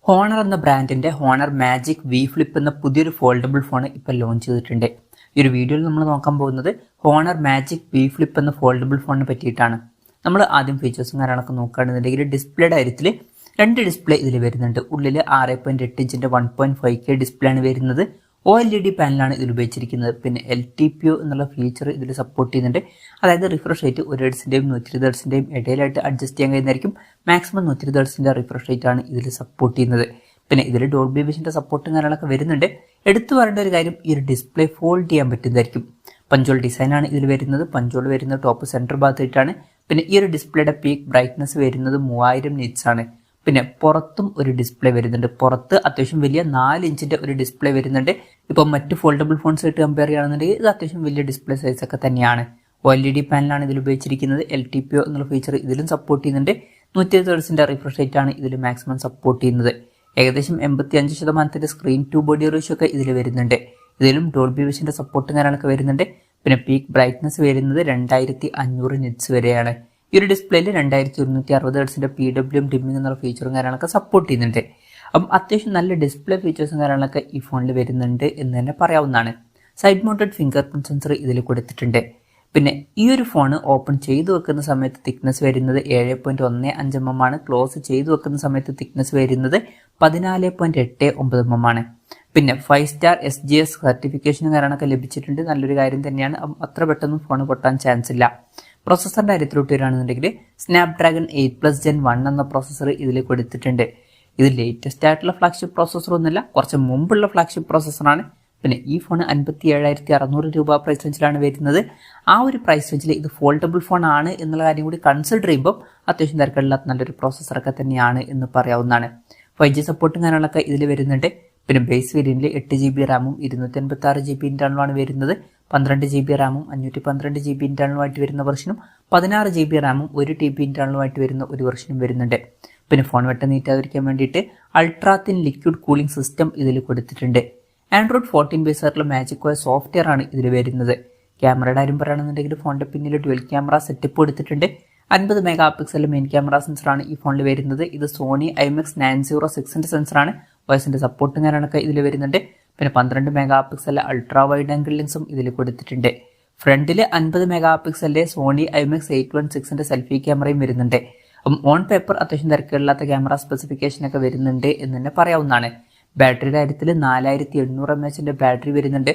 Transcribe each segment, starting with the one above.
Honour എന്ന ബ്രാൻഡിന്റെ honour magic V flip എന്ന പുതിയൊരു ഫോൾഡബിൾ ഫോൺ ഇപ്പോൾ ലോഞ്ച് ചെയ്തിട്ടുണ്ട്. ഈ ഒരു വീഡിയോയിൽ നമ്മൾ നോക്കാൻ പോകുന്നത് ഹോണർ മാജിക് വി ഫ്ലിപ്പ് എന്ന ഫോൾഡബിൾ ഫോണിനെ പറ്റിയിട്ടാണ്. നമ്മൾ ആദ്യം ഫീച്ചേഴ്സും കാര്യങ്ങളൊക്കെ നോക്കുകയാണെന്നുണ്ടെങ്കിൽ ഡിസ്പ്ലേയുടെ കാര്യത്തിൽ രണ്ട് ഡിസ്പ്ലേ ഇതിൽ വരുന്നുണ്ട്. ഉള്ളിൽ 6.8 ഇഞ്ചിന്റെ 1.5K ഡിസ്പ്ലേ ആണ് വരുന്നത്. OLED പാനലാണ് ഇതിൽ ഉപയോഗിച്ചിരിക്കുന്നത്. പിന്നെ LTPO എന്നുള്ള ഫീച്ചർ ഇതിൽ സപ്പോർട്ട് ചെയ്യുന്നുണ്ട്. അതായത് റിഫ്രഷ് റേറ്റ് 1 ഹെർട്സിന്റെയും 120 ഹെർട്സിന്റെയും ഇടയിലായിട്ട് അഡ്ജസ്റ്റ് ചെയ്യാൻ കഴിയുന്നതായിരിക്കും. മാക്സിമം 120 ഹെർട്സിന്റെ റിഫ്രഷ് റേറ്റ് ആണ് ഇതിൽ സപ്പോർട്ട് ചെയ്യുന്നത്. പിന്നെ ഇതിൽ ഡോൾബി വിഷന്റെ സപ്പോർട്ടും കാര്യങ്ങളൊക്കെ വരുന്നുണ്ട്. എടുത്തു പറയേണ്ട ഒരു കാര്യം, ഈ ഒരു ഡിസ്പ്ലേ ഫോൾഡ് ചെയ്യാൻ പറ്റുന്നതായിരിക്കും. പഞ്ചോൾ ഡിസൈൻ ആണ് ഇതിൽ വരുന്നത്. പഞ്ചോൾ വരുന്നത് ടോപ്പ് സെന്റർ ഭാഗത്തായിട്ടാണ്. പിന്നെ ഈ ഒരു ഡിസ്പ്ലേയുടെ പീക്ക് ബ്രൈറ്റ്നസ് വരുന്നത് 3000 നിറ്റ്സ് ആണ്. പിന്നെ പുറത്തും ഒരു ഡിസ്പ്ലേ വരുന്നുണ്ട്. പുറത്ത് അത്യാവശ്യം വലിയ 4 ഇഞ്ചിന്റെ ഒരു ഡിസ്പ്ലേ വരുന്നുണ്ട്. ഇപ്പം മറ്റ് ഫോൾഡബിൾ ഫോൺസ് ആയിട്ട് കമ്പയർ ചെയ്യുകയാണെന്നുണ്ടെങ്കിൽ ഇത് അത്യാവശ്യം വലിയ ഡിസ്പ്ലേ സൈസ് ഒക്കെ തന്നെയാണ്. OLED പാനലാണ് ഇതിൽ ഉപയോഗിച്ചിരിക്കുന്നത്. LTPO എന്നുള്ള ഫീച്ചർ ഇതിലും സപ്പോർട്ട് ചെയ്യുന്നുണ്ട്. 120 ഹെർട്സിന്റെ റിഫ്രഷ് റേറ്റ് ആണ് ഇതിൽ മാക്സിമം സപ്പോർട്ട് ചെയ്യുന്നത്. ഏകദേശം 85% സ്ക്രീൻ ടു ബോഡി റേഷ്യോ ഒക്കെ ഇതിൽ വരുന്നുണ്ട്. ഇതിലും ഡോൾബി വിഷന്റെ സപ്പോർട്ടും കാര്യങ്ങളൊക്കെ വരുന്നുണ്ട്. പിന്നെ പീക്ക് ബ്രൈറ്റ്നസ് വരുന്നത് 2500 നിറ്റ്സ് വരെയാണ്. ഈ ഒരു ഡിസ്പ്ലേയിൽ 2160 ഹെർട്സിന്റെ PWM ഡിമ്മിംഗ് എന്നുള്ള ഫീച്ചറും കാര്യങ്ങളൊക്കെ സപ്പോർട്ട് ചെയ്യുന്നുണ്ട്. അപ്പം അത്യാവശ്യം നല്ല ഡിസ്പ്ലേ ഫീച്ചേഴ്സും കാര്യങ്ങളൊക്കെ ഈ ഫോണിൽ വരുന്നുണ്ട് എന്ന് തന്നെ പറയാവുന്നതാണ്. Side mounted finger print sensor ഇതിൽ കൊടുത്തിട്ടുണ്ട്. പിന്നെ ഈ ഒരു ഫോൺ ഓപ്പൺ ചെയ്തു വെക്കുന്ന സമയത്ത് തിക്നെസ് വരുന്നത് 7.15 mm ആണ്. ക്ലോസ് ചെയ്തു വെക്കുന്ന സമയത്ത് തിക്നെസ് വരുന്നത് 14.89 mm ആണ്. പിന്നെ 5 സ്റ്റാർ SGS സർട്ടിഫിക്കേഷനും കാര്യങ്ങളൊക്കെ ലഭിച്ചിട്ടുണ്ട്. നല്ലൊരു കാര്യം തന്നെയാണ്. അത്ര പെട്ടെന്ന് ഫോൺ പൊട്ടാൻ ചാൻസ് ഇല്ല. പ്രോസസ്സറിന്റെ കാര്യത്തിലോട്ട് വരികയാണെന്നുണ്ടെങ്കിൽ സ്നാപ്ഡ്രാഗൺ 8+ Gen 1 എന്ന പ്രോസസ്സർ ഇതിൽ കൊടുത്തിട്ടുണ്ട്. ഇത് ലേറ്റസ്റ്റ് ആയിട്ടുള്ള ഫ്ലാഗ്ഷിപ്പ് പ്രോസസ്സർ ഒന്നുമില്ല, കുറച്ച് മുമ്പുള്ള ഫ്ലാഗ്ഷിപ്പ് പ്രോസസ്സറാണ്. പിന്നെ ഈ ഫോൺ 57,600 രൂപ പ്രൈസ് റേഞ്ചിലാണ് വരുന്നത്. ആ ഒരു പ്രൈസ് റേഞ്ചിൽ ഇത് ഫോൾഡബിൾ ഫോൺ ആണ് എന്നുള്ള കാര്യം കൂടി കൺസിഡർ ചെയ്യുമ്പോൾ അത്യാവശ്യം തിരക്കില്ലാത്ത നല്ലൊരു പ്രോസസ്സറൊക്കെ തന്നെയാണ് എന്ന് പറയാവുന്നതാണ്. 5G സപ്പോർട്ടും കാര്യങ്ങളൊക്കെ ഇതിൽ വരുന്നുണ്ട്. പിന്നെ ബേസ് വേരിയന്റിൽ 8GB റാമും 256GB ഇന്റേണലുമാണ് വരുന്നത്. 12GB റാമും 512GB ഇന്റേണലുമായിട്ട് വരുന്ന വെർഷനും 16GB റാമും 1TB ഇന്റേണലുമായിട്ട് വരുന്ന ഒരു വെർഷനും വരുന്നുണ്ട്. പിന്നെ ഫോൺ വെട്ടം നീറ്റാതിരിക്കാൻ വേണ്ടിയിട്ട് ultra thin liquid cooling system ഇതിൽ കൊടുത്തിട്ടുണ്ട്. ആൻഡ്രോയിഡ് 14 ബേസ് ആയിട്ടുള്ള മാജിക് OS സോഫ്റ്റ്വെയർ ആണ് ഇതിൽ വരുന്നത്. ക്യാമറയുടെ കാര്യം പറയുകയാണെന്നുണ്ടെങ്കിൽ ഫോണിന്റെ പിന്നിൽ ഡ്യുവൽ ക്യാമറ സെറ്റപ്പ് കൊടുത്തിട്ടുണ്ട്. 50 മെഗാ പിക്സൽ മെയിൻ ക്യാമറ സെൻസറാണ് ഈ ഫോണിൽ വരുന്നത്. ഇത് സോണി IMX906ന്റെ സെൻസറാണ്. വോയിസിന്റെ സപ്പോർട്ടും കാര്യങ്ങളൊക്കെ ഇതിൽ വരുന്നുണ്ട്. പിന്നെ 12 mega pixel ultra wide angle ലെൻസും ഇതിൽ കൊടുത്തിട്ടുണ്ട്. ഫ്രണ്ടിൽ 50 മെഗാ പിക്സലിന്റെ സോണി IMX816ന്റെ സെൽഫി ക്യാമറയും വരുന്നുണ്ട്. അപ്പം ഓൺ പേപ്പർ അത്യാവശ്യം തിരക്കില്ലാത്ത ക്യാമറ സ്പെസിഫിക്കേഷൻ ഒക്കെ വരുന്നുണ്ട് എന്ന് തന്നെ പറയാവുന്നതാണ്. ബാറ്ററിയുടെ കാര്യത്തിൽ 4800 mAhന്റെ ബാറ്ററി വരുന്നുണ്ട്.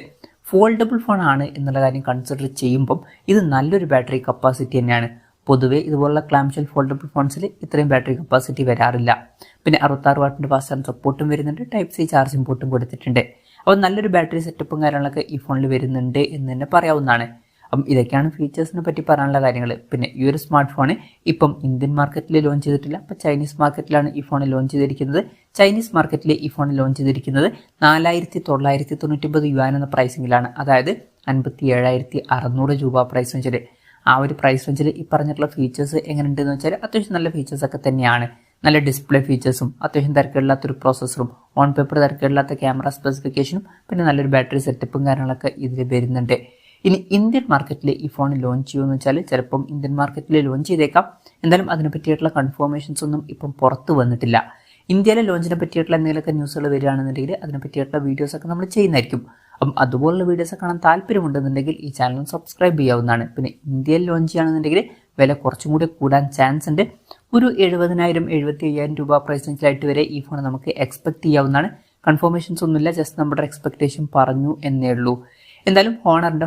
ഫോൾഡബിൾ ഫോൺ ആണ് എന്നുള്ള കാര്യം കൺസിഡർ ചെയ്യുമ്പം ഇത് നല്ലൊരു ബാറ്ററി കപ്പാസിറ്റി തന്നെയാണ്. പൊതുവേ ഇതുപോലുള്ള ക്ലാംഷെൽ ഫോൾഡബിൾ ഫോൺസിൽ ഇത്രയും ബാറ്ററി കപ്പാസിറ്റി വരാറില്ല. പിന്നെ 66 വാട്ടിന്റെ ഫാസ്റ്റ് ചാർജ് സപ്പോർട്ടും വരുന്നുണ്ട്. Type-C ചാർജിംഗ് പോർട്ടും കൊടുത്തിട്ടുണ്ട്. അപ്പോൾ നല്ലൊരു ബാറ്ററി സെറ്റപ്പും കാര്യങ്ങളൊക്കെ ഈ ഫോണിൽ വരുന്നുണ്ട് എന്ന് തന്നെ പറയാവുന്നതാണ്. അപ്പം ഇതൊക്കെയാണ് ഫീച്ചേഴ്സിനെ പറ്റി പറയാനുള്ള കാര്യങ്ങൾ. പിന്നെ ഈ ഒരു സ്മാർട്ട് ഫോൺ ഇപ്പം ഇന്ത്യൻ മാർക്കറ്റിൽ ലോഞ്ച് ചെയ്തിട്ടില്ല. അപ്പോൾ ചൈനീസ് മാർക്കറ്റിലാണ് ഈ ഫോൺ ലോഞ്ച് ചെയ്തിരിക്കുന്നത്. ചൈനീസ് മാർക്കറ്റിൽ ഈ ഫോൺ ലോഞ്ച് ചെയ്തിരിക്കുന്നത് 4999 യുവാൻ എന്ന പ്രൈസിങ്ങിലാണ്. അതായത് 57,600 രൂപ പ്രൈസ് റേഞ്ചിൽ. ആ ഒരു പ്രൈസ് റേഞ്ചിൽ ഈ പറഞ്ഞിട്ടുള്ള ഫീച്ചേഴ്സ് എങ്ങനെയുണ്ടെന്ന് വെച്ചാൽ അത്യാവശ്യം നല്ല ഫീച്ചേഴ്സ് ഒക്കെ തന്നെയാണ്. നല്ല ഡിസ്പ്ലേ ഫീച്ചേഴ്സും അത്യാവശ്യം തിരക്കില്ലാത്തൊരു പ്രോസസ്സറും ഓൺ പേപ്പർ തിരക്കില്ലാത്ത ക്യാമറ സ്പെസിഫിക്കേഷനും പിന്നെ നല്ലൊരു ബാറ്ററി സെറ്റപ്പും കാര്യങ്ങളൊക്കെ ഇതിൽ വരുന്നുണ്ട്. ഇനി ഇന്ത്യൻ മാർക്കറ്റിൽ ഈ ഫോൺ ലോഞ്ച് ചെയ്യുമെന്ന് വെച്ചാൽ ചിലപ്പം ഇന്ത്യൻ മാർക്കറ്റിൽ ലോഞ്ച് ചെയ്തേക്കാം. എന്തായാലും അതിനെ പറ്റിയിട്ടുള്ള കൺഫർമേഷൻസ് ഒന്നും ഇപ്പം പുറത്ത് വന്നിട്ടില്ല. ഇന്ത്യയിലെ ലോഞ്ചിനെ പറ്റിയിട്ടുള്ള എന്തെങ്കിലുമൊക്കെ ന്യൂസുകൾ വരികയാണെന്നുണ്ടെങ്കിൽ അതിനെ പറ്റിയിട്ടുള്ള വീഡിയോസൊക്കെ നമ്മൾ ചെയ്യുന്നതായിരിക്കും. അപ്പം അതുപോലുള്ള വീഡിയോസ് കാണാൻ താല്പര്യമുണ്ടെന്നുണ്ടെങ്കിൽ ഈ ചാനൽ സബ്സ്ക്രൈബ് ചെയ്യാവുന്നതാണ്. പിന്നെ ഇന്ത്യയിൽ ലോഞ്ച് ചെയ്യുകയാണെന്നുണ്ടെങ്കിൽ വില കുറച്ചും കൂടി കൂടാൻ ചാൻസ് ഉണ്ട്. ഒരു 70,000-75,000 രൂപ പ്രൈസ് റേഞ്ചിലായിട്ട് വരെ ഈ ഫോൺ നമുക്ക് എക്സ്പെക്ട് ചെയ്യാവുന്നതാണ്. കൺഫർമേഷൻസ് ഒന്നുമില്ല, ജസ്റ്റ് നമ്മുടെ എക്സ്പെക്ടേഷൻ പറഞ്ഞു എന്നേ ഉള്ളൂ. എന്തായാലും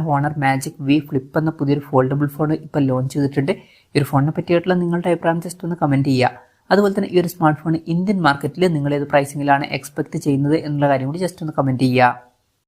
ഹോണർ മാജിക് വി ഫ്ലിപ്പ് എന്ന പുതിയൊരു ഫോൾഡബിൾ ഫോൺ ഇപ്പോൾ ലോഞ്ച് ചെയ്തിട്ടുണ്ട്. ഈ ഒരു ഫോണിനെ പറ്റിയിട്ടുള്ള നിങ്ങളുടെ അഭിപ്രായം ജസ്റ്റ് ഒന്ന് കമൻറ്റ് ചെയ്യുക. അതുപോലെ തന്നെ ഈ ഒരു സ്മാർട്ട് ഫോൺ ഇന്ത്യൻ മാർക്കറ്റിൽ നിങ്ങൾ ഏത് പ്രൈസിങ്ങിലാണ് എക്സ്പെക്ട് ചെയ്യുന്നത് എന്നുള്ള കാര്യം കൂടി ജസ്റ്റ് ഒന്ന് കമൻറ്റ് ചെയ്യുക.